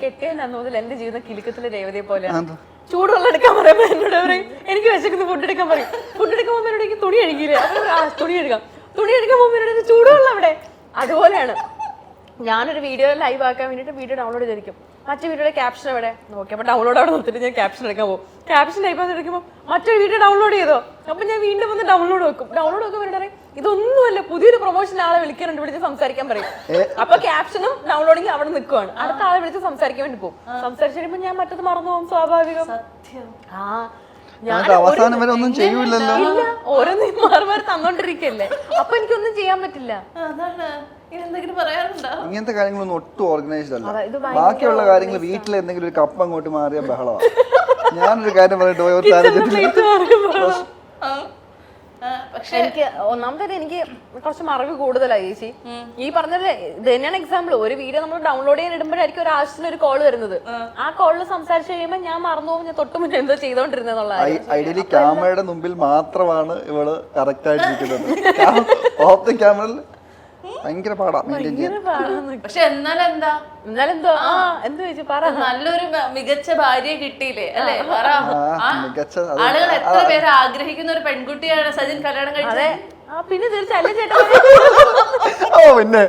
കെട്ടിയ മുതൽ എന്റെ ജീവിതം കിലുക്കത്തിലെ രേവതിയെ പോലെ ചൂടുവെള്ളം എടുക്കാൻ പറയുമ്പോ എന്നോട് പറയും എനിക്ക് വിശക്കുന്ന ഫുഡ് എടുക്കാൻ പറയും. ഫുഡ് എടുക്കുമ്പോൾ എന്നോട് എനിക്ക് തുണി കഴുകിയില്ല. തുണി എടുക്കാൻ പോകുമ്പോൾ ചൂടുവെള്ളം അവിടെ. അതുപോലെയാണ് ഞാനൊരു വീഡിയോ ലൈവ് ആക്കാൻ വേണ്ടിയിട്ട് വീഡിയോ ഡൗൺലോഡ് ചെയ്തിരിക്കും. മറ്റേ വീഡിയോയുടെ ക്യാപ്ഷൻ എവിടെ നോക്കിയപ്പോൾ ഡൗൺലോഡ് അവിടെ നിർത്തിട്ട് ഞാൻ ക്യാപ്ഷൻ എടുക്കാൻ പോകും. ക്യാപ്ഷൻ ടൈപ്പ് എടുക്കുമ്പോൾ മറ്റൊരു വീഡിയോ ഡൗൺലോഡ് ചെയ്തോ, അപ്പൊ ഞാൻ വീണ്ടും വന്ന് ഡൗൺലോഡ് വെക്കും വേണ്ടി പറയും ഇതൊന്നുമല്ല പുതിയൊരു പ്രൊമോഷൻ ആളെ വിളിക്കാറുണ്ട്, വിളിച്ച് സംസാരിക്കാൻ പറയും. അപ്പൊ ക്യാപ്ഷനും ഡൗൺലോഡിങ് അവിടെ നിൽക്കുവാണ്. അടുത്ത ആളെ വിളിച്ച് സംസാരിക്കാൻ വേണ്ടി പോകും. സംസാരിച്ചു കഴിയുമ്പോൾ ഞാൻ മറ്റത് മറന്നു പോകും. സ്വാഭാവികം. അവസാനം വരെ ഒന്നും ചെയ്യൂലല്ലോ. ഇല്ല, ഓരോന്നും മാറി തന്നോണ്ടിരിക്കല്ലേ. അപ്പൊ എനിക്കൊന്നും ചെയ്യാൻ പറ്റില്ല. ഇങ്ങനത്തെ കാര്യങ്ങളൊന്നും ഒട്ടും ഓർഗനൈസ്ഡ് അല്ല. ബാക്കിയുള്ള കാര്യങ്ങൾ വീട്ടിൽ എന്തെങ്കിലും ഒരു കപ്പ് അങ്ങോട്ട് മാറിയ ബഹളമാണ്. ഞാനൊരു കാര്യം പറഞ്ഞിട്ട് പോയ ഒരു പക്ഷെ എനിക്ക് ഒന്നാമത്തെ എനിക്ക് കുറച്ച് മറവി കൂടുതലായി ചേച്ചി. ഈ പറഞ്ഞത് ഇത് തന്നെയാണ് എക്സാമ്പിൾ. ഒരു വീഡിയോ നമ്മൾ ഡൗൺലോഡ് ചെയ്യാൻ ഇടുമ്പോഴായിരിക്കും ഒരു ആവശ്യത്തിന് ഒരു കോള് വരുന്നത്. ആ കോളിൽ സംസാരിച്ചു കഴിയുമ്പോൾ ഞാൻ മറന്നു പോകും ഞാൻ തൊട്ട് മുന്നേ എന്തോ ചെയ്തോണ്ടിരുന്നുള്ള. ഐഡിയലി ക്യാമറയുടെ മുമ്പിൽ മാത്രമാണ് ഇവള് കറക്റ്റ് ആയിട്ടിരിക്കുന്നത്. ഓഫ് ദി ക്യാമറയിൽ ഭയങ്കര പാടാ. പക്ഷെ എന്നാലെന്തോ നല്ലൊരു മികച്ച ഭാര്യയെ കിട്ടിയില്ലേ അല്ലെ? ആളുകൾ എത്ര പേര് ആഗ്രഹിക്കുന്ന ഒരു പെൺകുട്ടിയാണ് സജിൻ കല്യാണം കഴിച്ചത്. പിന്നെ തീർച്ചയായും പിന്നെ